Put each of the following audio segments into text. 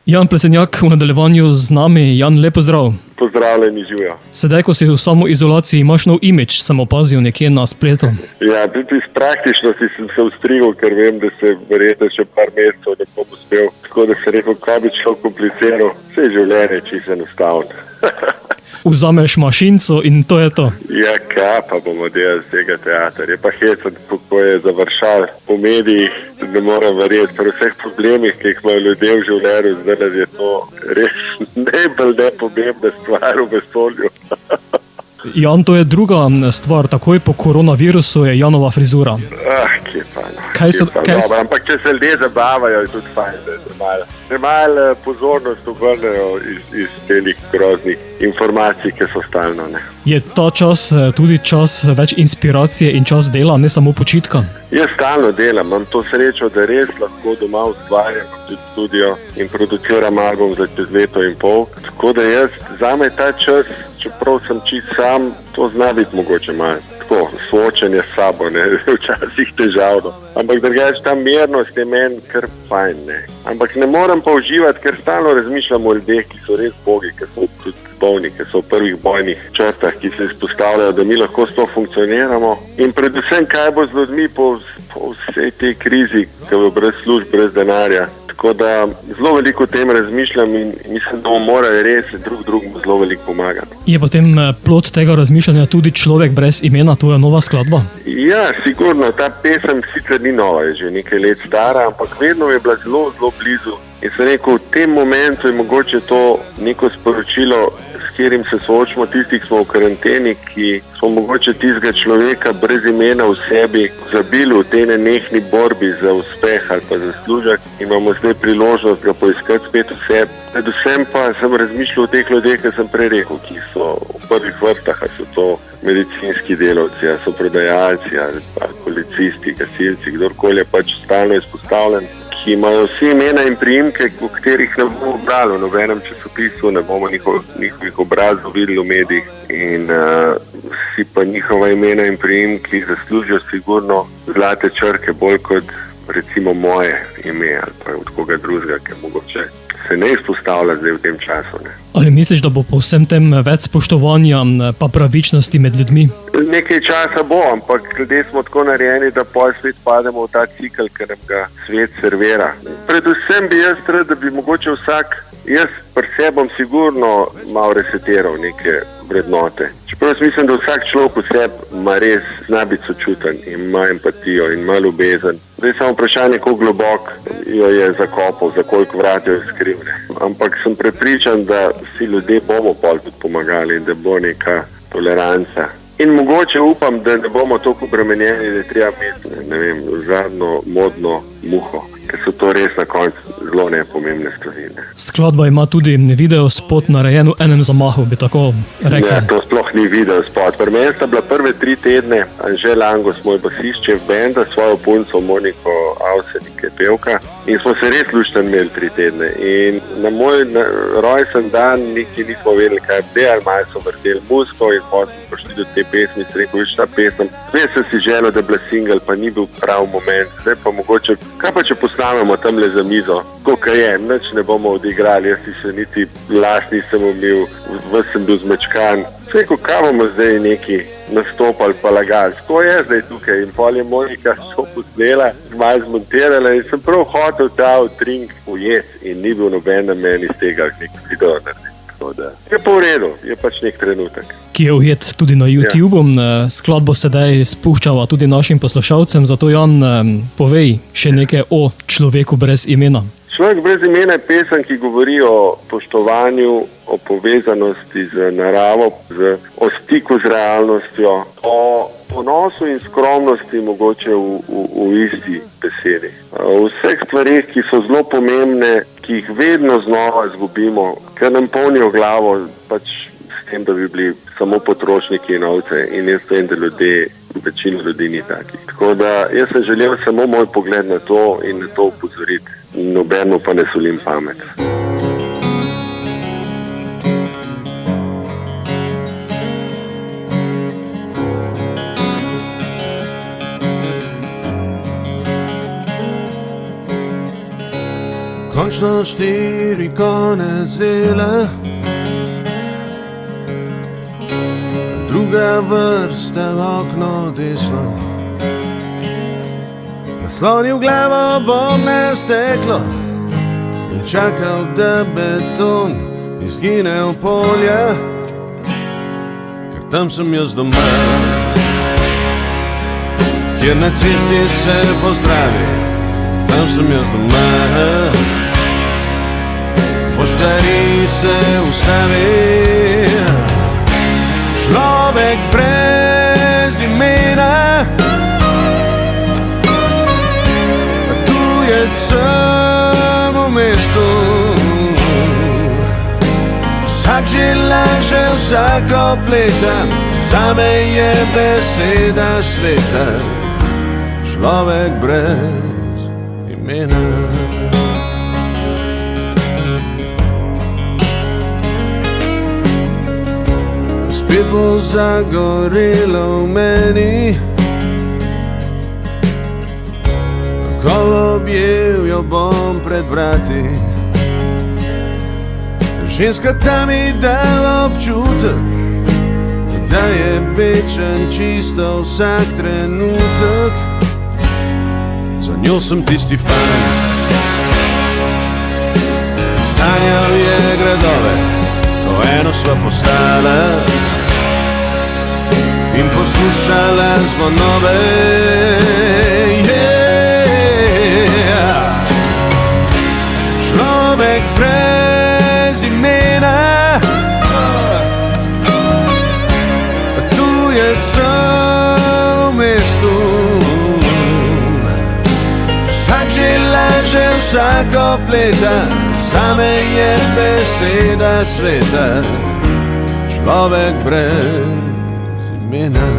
Jan Plesenjak v nadaljevanju z nami. Jan, lepo zdrav. Pozdravljeni, živijo. Sedaj, ko si v samoizolaciji, imaš nov imidž, sem opazil nekje na spletu. Ja, tudi iz praktičnosti sem se ustrigel, ker vem, da se verjetno še par mesecev ne bom uspel. Tako da se rekel, kaj bi šel kompliciral, vse življenje čisto enostavno. Vzameš mašinco in to je to. Ja, kaj pa bomo delali z tega teatra. Je pa hecen, kako je završal po medijih, ne morem verjeti. Pri vseh problemih, ki jih imajo ljudje v življenju, zdaj je to res najbolj nepomembna stvar v vesolju. Jan, to je druga stvar. Takoj po koronavirusu je Janova frizura. Kje pa no. Dobro, ampak če se ljudje zabavajo, je tudi fajn, da se malo pozornost obrnejo iz telih groznih informacij, ki so stalno. Ne. Je ta čas tudi čas več inspiracije in čas dela, ne samo počitka? Jaz stalno delam, imam to srečo, da res lahko doma ustvarjam tudi studio in produciram album za čez 1,5 leta. Tako da zame ta čas, čeprav sem čisto sam, to zna biti mogoče malo. Tako, soočenje s sabo, ne, včasih težavno. Ampak drugače ta mirnost je meni kar fajn, ne. Ampak ne morem pa uživati, ker stalno razmišljam o ljudeh, ki so res bogi, ki so tudi bolni, ki so v prvih bojnih črtah, ki se izpostavljajo, da mi lahko s to funkcioniramo. In predvsem, kaj bo z ljudmi po vsej tej krizi, ki bo brez služb, brez denarja. Tako da zelo veliko o tem razmišljam in mislim, da bomo morali res drugemu zelo veliko pomagati. Je potem plod tega razmišljanja tudi Človek brez imena, to je nova skladba? Ja, sigurno. Ta pesem sicer ni nova, je že nekaj let stara, ampak vedno je bila zelo, zelo blizu. In sem rekel, v tem momentu je mogoče to neko sporočilo, s katerim se soočimo tisti, ki smo v karanteni, ki smo mogoče tistega človeka brez imena v sebi zabili v tej nenehni borbi za uspeh ali pa zaslužek. Imamo zdaj priložnost ga poiskati spet v sebi. Predvsem pa sem razmišljal o teh ljudeh, ki sem prej rekel, ki so v prvih vrstah, ali so to medicinski delavci, ali so prodajalci, ali pa policisti, gasilci, kdorkoli je pač stalno izpostavljen, ki imajo vsi imena in priimke, v katerih ne bomo brali v nobenem časopisu, ne bomo njihovih obrazov videli v medijih in si pa njihova imena in priimki zaslužijo sigurno zlate črke bolj kot recimo moje ime ali pa od koga drugega, ki mogoče se ne izpostavlja zdaj v tem času. Ne. Ali misliš, da bo po vsem tem več spoštovanja pa pravičnosti med ljudmi? Nekaj časa bo, ampak ljudje smo tako narejeni, da pol svet pademo v ta cikl, ker nam ga svet servira. Predvsem bi jaz rad, da bi mogoče jaz pri sebi bom sigurno malo resetiral neke vrednote. Čeprav mislim, da vsak človek v sebi ima res zna biti sočuten in ima empatijo in ima ljubezen. Zdaj samo vprašanje, koliko globok jo je zakopal, za koliko vrat jo je skril. Ampak sem prepričan, da vsi ljudje bomo pol tudi pomagali in da bo neka toleranca. In mogoče upam, da ne bomo toliko obremenjeni, da je treba imeti, zadnjo modno muho, ker so to res na koncu zelo nepomembne stvari. Ne. Skladba ima tudi video spot narejen v enem zamahu, bi tako rekel. Ja, to sploh ni video spot. Pri meni sta bila prve 3 tedne Anže Langos, moj basist, šef benda, svojo punco Moniko Avsenik, je pevka. In smo se res luštno imeli 3 tedne. In na moj rojsten dan nismo vedeli, kaj je, ali malo so vrteli muziko in potem smo prišli do te pesmi, se rekel, viš ta pesem. Zdaj sem si želel, da je bila single, pa ni bil prav moment. Zdaj pa mogoče, kaj pa če posnamemo tamle za mizo, koliko je, nič ne bomo odigrali, jaz si se niti las nisem umil, ves sem bil zmečkan. Se rekel, kaj bomo zdaj neki nastopali pa lagali. Tako je zdaj tukaj in pol je Monika to posnela, malo zmontirala in sem prav hotel ta utrink ujet in ni bil noben namen iz tega nek video narediti. Je pa v redu, je pač nek trenutek. Ki je ujet tudi na YouTubeu. Ja. Skladbo sedaj spuščava tudi našim poslušalcem, zato Jan, povej še nekaj o Človeku brez imena. Človek brez imena je pesem, ki govori o spoštovanju, o povezanosti z naravo, o stiku z realnostjo, o ponosu in skromnosti mogoče v isti besedi. O vseh stvarih, ki so zelo pomembne, ki jih vedno znova izgubimo, ker nam polnijo glavo pač s tem, da bi bili samo potrošniki in ovce in jaz vem, da večina ljudi ni takih. Tako da jaz sem želel samo moj pogled na to in na to upozoriti. Nobeno pa ne solim pamet. Ko Končno 4 konec dela, druga vrsta v okno desno. Naslonil glavo bom na steklo in čakal, da beton izgine v polja, ker tam sem jaz doma, kjer na cesti se pozdravi. Tam sem jaz doma, poštari se ustavi. Človek brez imena, tujec sem v mestu. Vsak že laže, vsak opleta, zame je beseda sveta. Človek brez imena. Spet bo zagorelo v meni, ko objel jo bom pred vrati. Ženska ta mi da občutek, da je večen čisto vsak trenutek. Za njo sem tisti fant, ki sanjal je gradove, ko eno sva postala in poslušala zvonove. Človek brez imena, tujec sem v mestu. Vsak že laže, vsak opleta, zame je beseda sveta. Človek brez imena.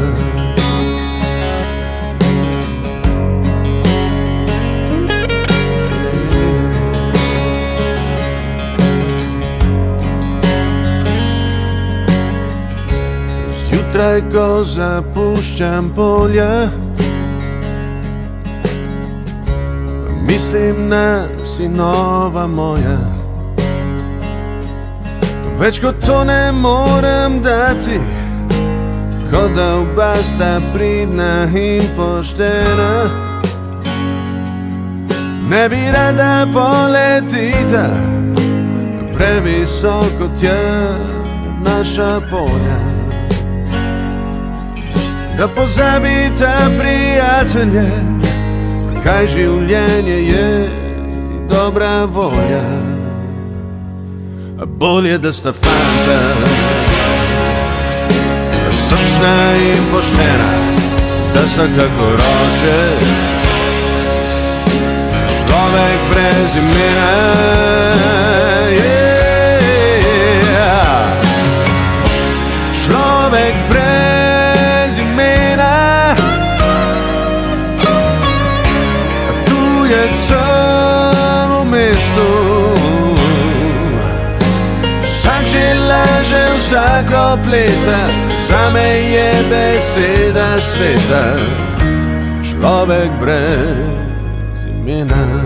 Zjutraj, ko zapuščam polja, mislim na sinova moja. Več kot to ne morem dati, kot da oba sta pridna in poštena. Ne bi rada poletita previsoko tja naša polja, da pozabita prijatelje, kaj življenje je in dobra volja. Bolje, da sta fanta srčna in poštena, da sta kakor oče. Človek brez imena, človek brez imena, tujec sem v mestu. Vsak že laže, vsak opleta, zame je beseda sveta. Človek brez imena.